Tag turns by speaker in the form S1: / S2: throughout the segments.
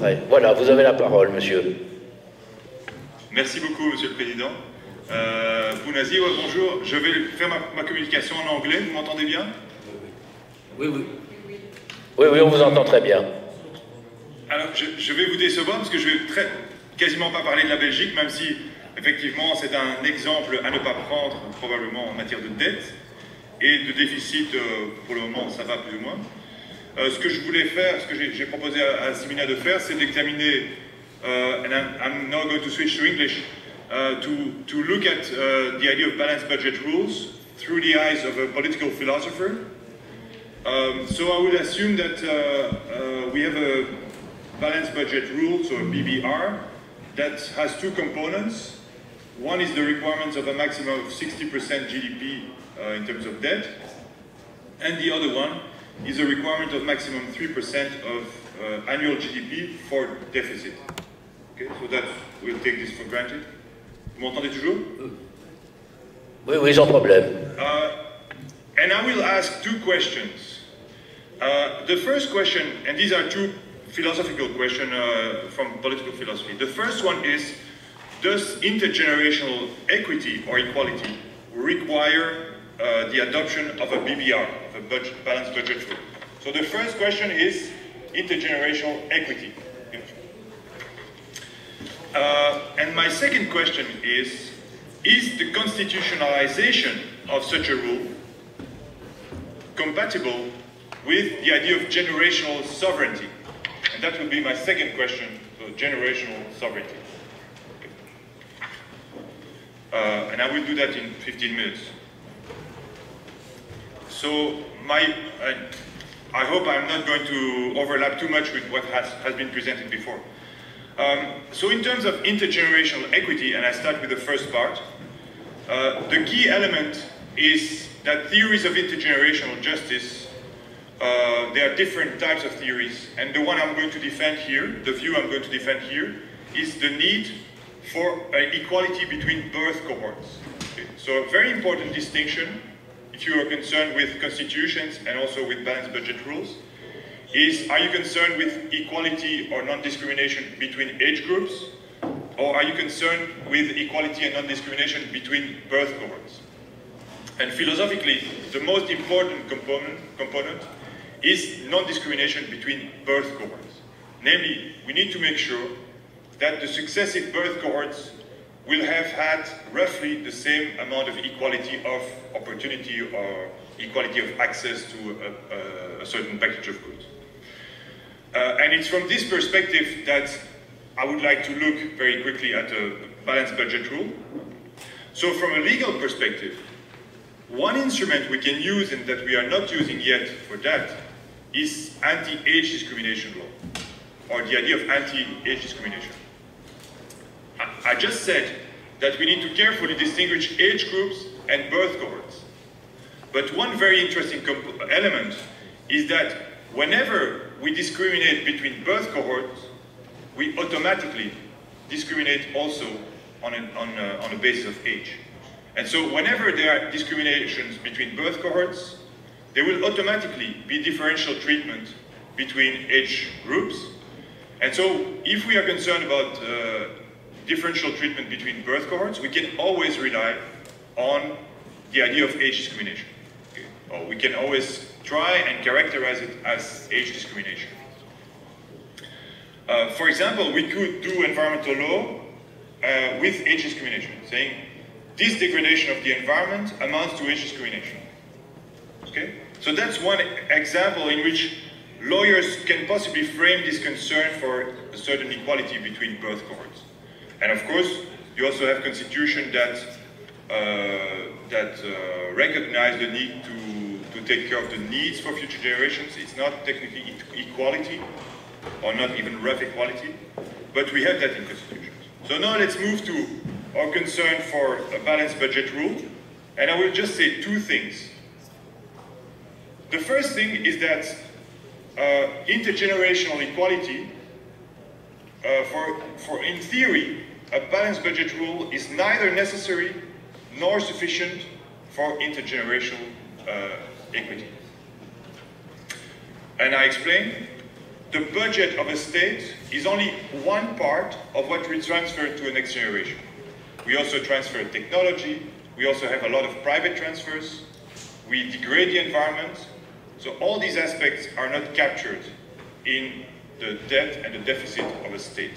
S1: Voilà, vous avez la parole, monsieur.
S2: Merci beaucoup, monsieur le président. Bounazi, bonjour. Je vais faire ma communication en anglais. Vous m'entendez bien?
S1: Oui, oui. Oui, oui, on vous entend très bien.
S2: Alors, je vais vous décevoir parce que je vais quasiment pas parler de la Belgique, même si, effectivement, c'est un exemple à ne pas prendre, probablement, en matière de dette et de déficit. Pour le moment, ça va plus ou moins. Ce que je voulais faire, ce que j'ai proposé à Simina de faire, c'est d'examiner, and I'm now going to switch to English, to look at the idea of balanced budget rules through the eyes of a political philosopher. So I would assume that we have a balanced budget rules, or BBR, that has two components. One is the requirements of a maximum of 60% GDP in terms of debt, and the other one is a requirement of maximum 3% of annual GDP for deficit. Okay, so that we'll take this for granted. Vous m'entendez toujours?
S1: Oui, oui, sans problème.
S2: And I will ask two questions. The first question, and these are two philosophical questions from political philosophy. The first one is, does intergenerational equity or equality require the adoption of a BBR, of a balanced budget rule? So the first question is intergenerational equity. And my second question is the constitutionalization of such a rule compatible with the idea of generational sovereignty? And that would be my second question, so generational sovereignty. And I will do that in 15 minutes. So I hope I'm not going to overlap too much with what has been presented before. So in terms of intergenerational equity, and I start with the first part, the key element is that theories of intergenerational justice, there are different types of theories, and the one I'm going to defend here, the view I'm going to defend here, is the need for equality between birth cohorts. Okay. So a very important distinction, if you are concerned with constitutions and also with balanced budget rules, is, are you concerned with equality or non-discrimination between age groups, or are you concerned with equality and non-discrimination between birth cohorts? And philosophically, the most important component is non-discrimination between birth cohorts. Namely, we need to make sure that the successive birth cohorts will have had roughly the same amount of equality of opportunity or equality of access to a certain package of goods. And it's from this perspective that I would like to look very quickly at a balanced budget rule. So from a legal perspective, one instrument we can use and that we are not using yet for that is anti-age discrimination law, or the idea of anti-age discrimination. I just said that we need to carefully distinguish age groups and birth cohorts. But one very interesting element is that whenever we discriminate between birth cohorts, we automatically discriminate also on a basis of age. And so whenever there are discriminations between birth cohorts, there will automatically be differential treatment between age groups. And so if we are concerned about differential treatment between birth cohorts, we can always rely on the idea of age discrimination. Okay? Or we can always try and characterize it as age discrimination. For example, we could do environmental law with age discrimination, saying this degradation of the environment amounts to age discrimination. Okay? So that's one example in which lawyers can possibly frame this concern for a certain equality between birth cohorts. And of course, you also have constitutions that recognize the need to take care of the needs for future generations. It's not technically equality, or not even rough equality, but we have that in constitutions. So now let's move to our concern for a balanced budget rule, and I will just say two things. The first thing is that intergenerational equality, for in theory, a balanced budget rule is neither necessary nor sufficient for intergenerational equity. And I explain, the budget of a state is only one part of what we transfer to the next generation. We also transfer technology, we also have a lot of private transfers, we degrade the environment, so all these aspects are not captured in the debt and the deficit of a state.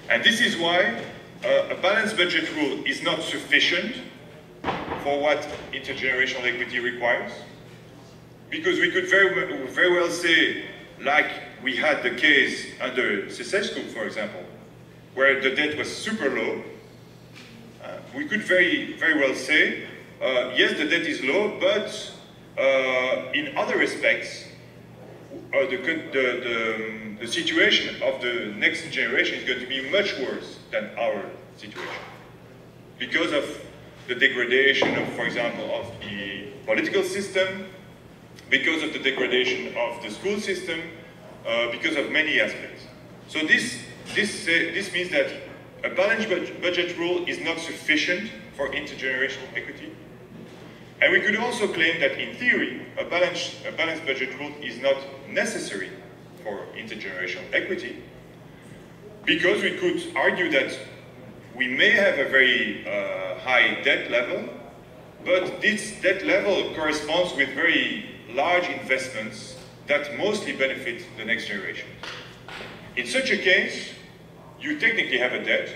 S2: And this is why a balanced budget rule is not sufficient for what intergenerational equity requires. Because we could very well say, like we had the case under Cesescu, for example, where the debt was super low, we could very well say, yes, the debt is low, but in other respects, the situation of the next generation is going to be much worse than our situation. Because of the degradation of, for example, of the political system, because of the degradation of the school system, because of many aspects. So this means that a balanced budget rule is not sufficient for intergenerational equity. And we could also claim that in theory, a balanced budget rule is not necessary for intergenerational equity, because we could argue that we may have a very high debt level, but this debt level corresponds with very large investments that mostly benefit the next generation. In such a case, you technically have a debt,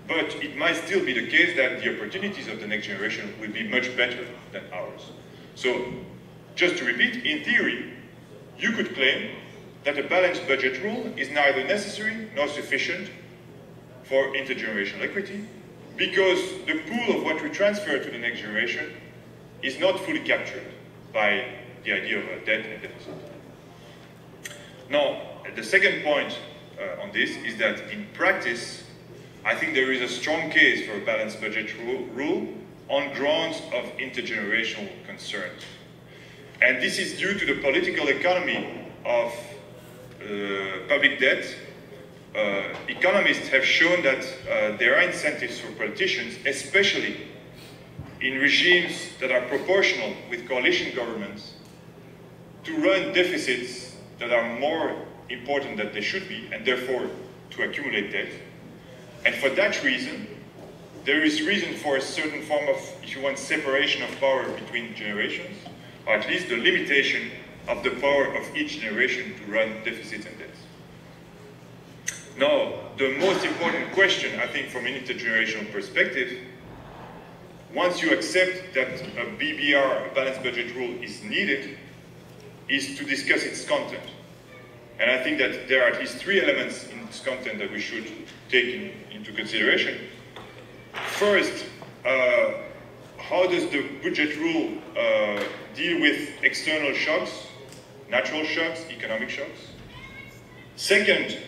S2: but it might still be the case that the opportunities of the next generation will be much better than ours. So, just to repeat, in theory, you could claim that a balanced budget rule is neither necessary nor sufficient for intergenerational equity, because the pool of what we transfer to the next generation is not fully captured by the idea of a debt and deficit. Now, the second point on this is that in practice, I think there is a strong case for a balanced budget rule on grounds of intergenerational concerns. And this is due to the political economy of public debt. Economists have shown that there are incentives for politicians, especially in regimes that are proportional with coalition governments, to run deficits that are more important than they should be, and therefore to accumulate debt. And for that reason, there is reason for a certain form of, if you want, separation of power between generations, or at least the limitation of the power of each generation to run deficits and debts. Now, the most important question, I think, from an intergenerational perspective, once you accept that a BBR, a balanced budget rule, is needed, is to discuss its content. And I think that there are at least three elements in this content that we should take into consideration. First, how does the budget rule deal with external shocks, natural shocks, economic shocks? Second,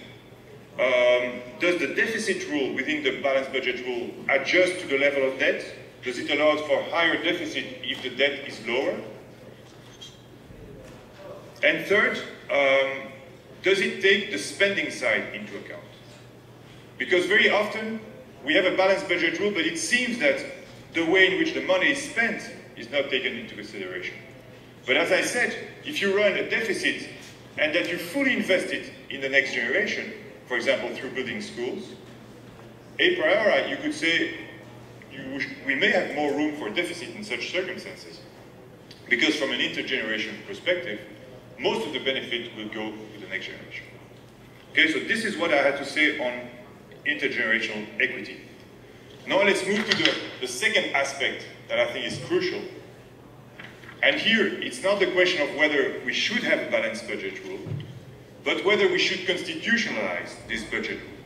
S2: does the deficit rule within the balanced budget rule adjust to the level of debt? Does it allow for higher deficit if the debt is lower? And third, does it take the spending side into account? Because very often we have a balanced budget rule, but it seems that the way in which the money is spent is not taken into consideration. But as I said, if you run a deficit and that you fully invest it in the next generation, for example, through building schools, a priori, you could say we may have more room for deficit in such circumstances. Because from an intergenerational perspective, most of the benefit will go to the next generation. Okay, so this is what I had to say on intergenerational equity. Now let's move to the second aspect that I think is crucial. And here, it's not the question of whether we should have a balanced budget rule, but whether we should constitutionalize this budget rule.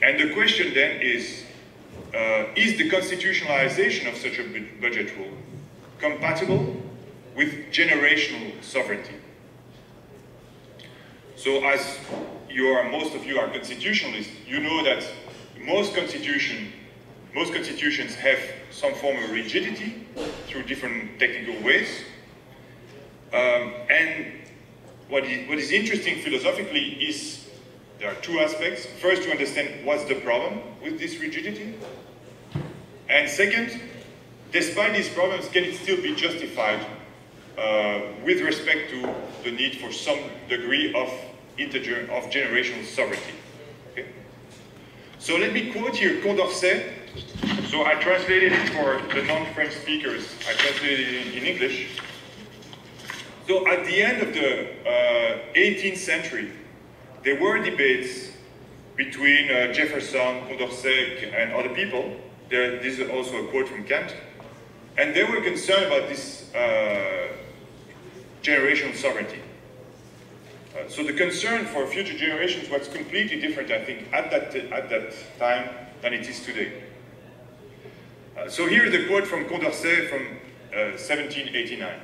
S2: And the question then is the constitutionalization of such a budget rule compatible with generational sovereignty? So as most of you are constitutionalists, you know that most constitutions have some form of rigidity through different technical ways. And what is interesting philosophically is there are two aspects. First, to understand what's the problem with this rigidity. And second, despite these problems, can it still be justified with respect to the need for some degree of generational sovereignty. Okay? So let me quote here Condorcet. So I translated it for the non-French speakers. I translated it in English. So at the end of the 18th century, there were debates between Jefferson, Condorcet, and other people. This is also a quote from Kant. And they were concerned about this generational sovereignty. So the concern for future generations was completely different, I think, at that time than it is today. So here is the quote from Condorcet from 1789.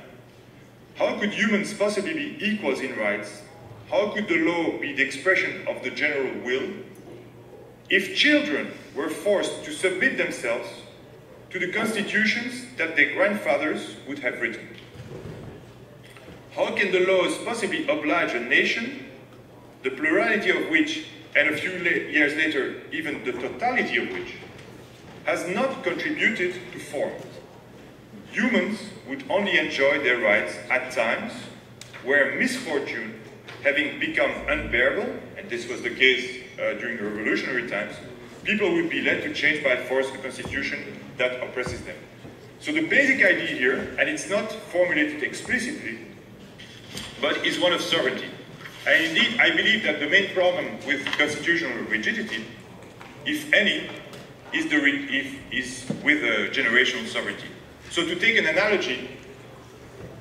S2: How could humans possibly be equals in rights? How could the law be the expression of the general will? If children were forced to submit themselves to the constitutions that their grandfathers would have written. How can the laws possibly oblige a nation, the plurality of which, and a few years later, even the totality of which, has not contributed to form? Humans would only enjoy their rights at times where misfortune, having become unbearable, and this was the case during the revolutionary times, people would be led to change by force the constitution that oppresses them. So the basic idea here, and it's not formulated explicitly, but is one of sovereignty. And indeed, I believe that the main problem with constitutional rigidity, if any, is with generational sovereignty. So to take an analogy,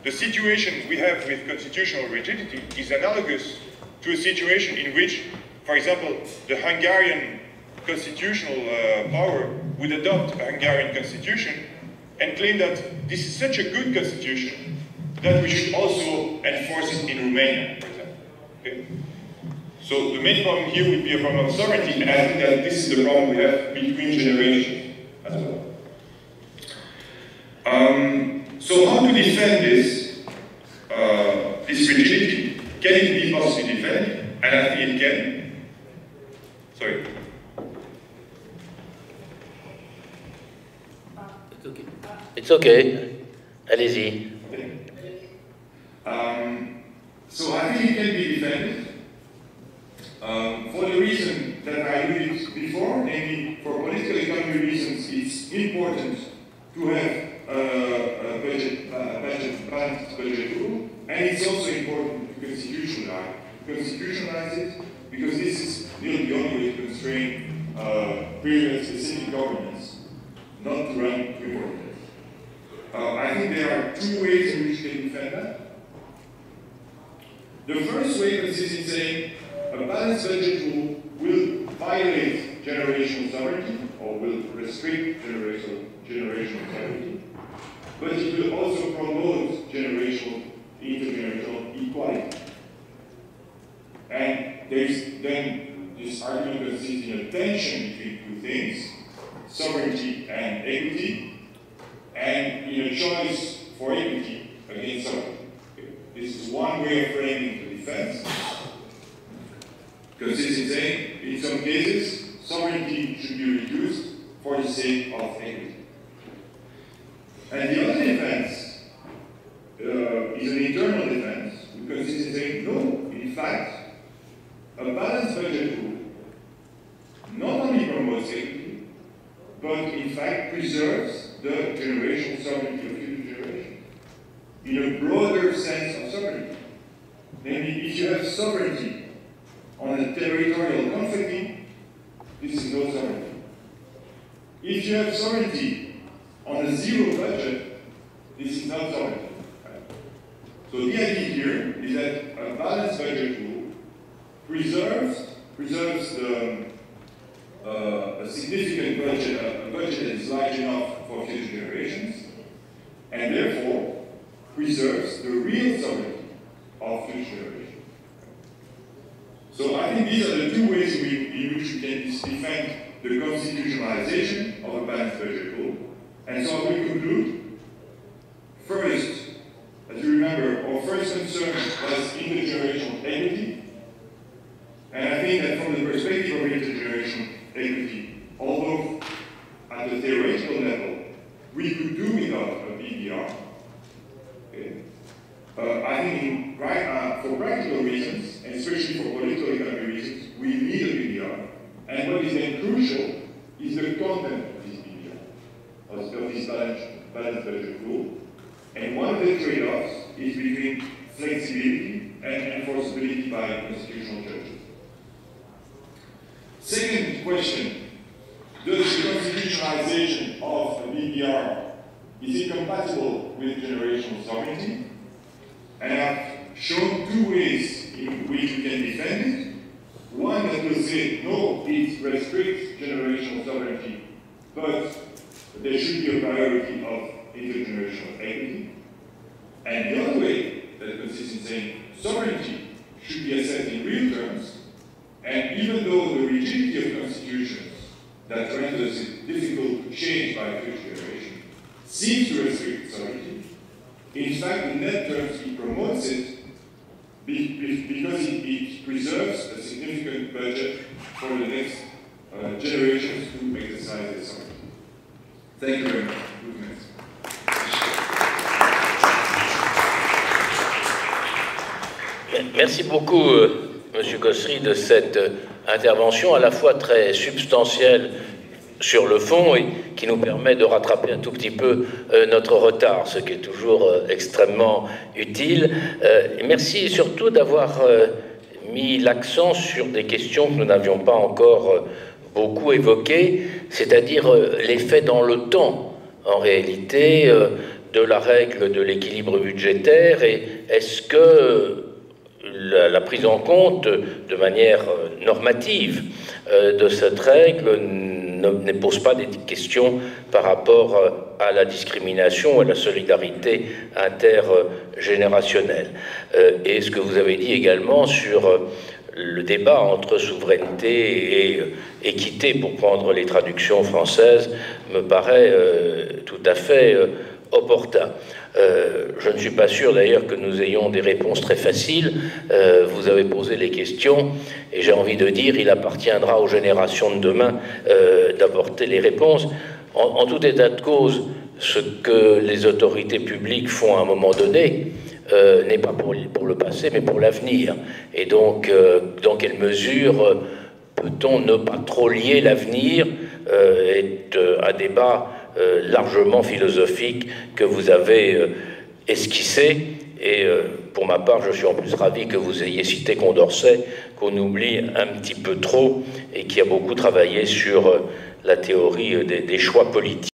S2: the situation we have with constitutional rigidity is analogous to a situation in which, for example, the Hungarian constitutional power would adopt a Hungarian constitution and claim that this is such a good constitution that we should also enforce it in Romania, for example. Okay? So the main problem here would be a problem of sovereignty, and I think that this is the problem we have between generations as well. So how to defend this rigidity? Can it be possibly defended? And I think it can. Sorry.
S1: It's okay. It's okay. Allez-y.
S2: So I think it can be defended for the reason that I alluded before, namely for political economy reasons, it's important to have a balanced budget rule, and it's also important to constitutionalize it, because this is really the only way to constrain period-specific governance, not to run too important. I think there are two ways in which we can defend that. The first way consists in saying a balanced budget rule will violate generational sovereignty, or will restrict generational sovereignty, but it will also promote intergenerational equality. And there's then this argument consists in a tension between two things, sovereignty and equity, and in a choice for equity against sovereignty. This is one way of framing the defense. Consists in saying, in some cases, sovereignty should be reduced for the sake of equity. And the other defense is an internal defense, which consists in saying, no, in fact, a balanced budget rule not only promotes equity, but in fact preserves the generational sovereignty of future generations in a broader sense of sovereignty. Namely, if you have sovereignty on a territorial conflicting, this is no sovereignty. If you have sovereignty on a zero budget, this is not sovereignty. So the idea here is that a balanced budget rule preserves a significant budget, a budget that is large enough for future generations, and therefore preserves the real sovereignty of future generations. So I think these are the two ways in which we can defend the constitutionalization of a balanced budget rule. And so I will conclude. First, as you remember, our first concern was intergenerational equity. And I think that from the perspective of intergenerational equity, although at the theoretical level, we could do without a BBR, okay, I think
S3: for practical reasons, and especially for political economy reasons, we need a BBR. And what is then crucial is the content of this BBR, of this balanced budget rule. And one of the trade-offs is between flexibility and enforceability by constitutional judges. Second question, does the constitutionalization of a BBR, is it compatible with generational sovereignty? And I've shown two ways in which we can defend it. One that will say, no, it restricts generational sovereignty, but there should be a priority of intergenerational equity. And the other way that consists in saying sovereignty should be assessed in real terms, and even though the rigidity of constitutions that renders it difficult to change by a future generation seems to restrict sovereignty, in fact, in net terms, it promotes it because it preserves a significant budget for the next generations to exercise their sovereignty. Thank you very much.
S1: Merci beaucoup, Monsieur Gosseries, de cette intervention à la fois très substantielle sur le fond et qui nous permet de rattraper un tout petit peu notre retard, ce qui est toujours extrêmement utile. Et merci surtout d'avoir mis l'accent sur des questions que nous n'avions pas encore beaucoup évoquées, c'est-à-dire l'effet dans le temps, en réalité, de la règle de l'équilibre budgétaire, et est-ce que la prise en compte de manière normative de cette règle ne pose pas des questions par rapport à la discrimination, à la solidarité intergénérationnelle. Et ce que vous avez dit également sur le débat entre souveraineté et équité, pour prendre les traductions françaises, me paraît tout à fait opportun. Je ne suis pas sûr d'ailleurs que nous ayons des réponses très faciles. Vous avez posé les questions et j'ai envie de dire il appartiendra aux générations de demain d'apporter les réponses. En tout état de cause, ce que les autorités publiques font à un moment donné n'est pas pour le passé mais pour l'avenir. Et donc, dans quelle mesure peut-on ne pas trop lier l'avenir est un débat largement philosophique que vous avez esquissé. Et pour ma part, je suis en plus ravi que vous ayez cité Condorcet, qu'on oublie un petit peu trop, et qui a beaucoup travaillé sur la théorie des choix politiques.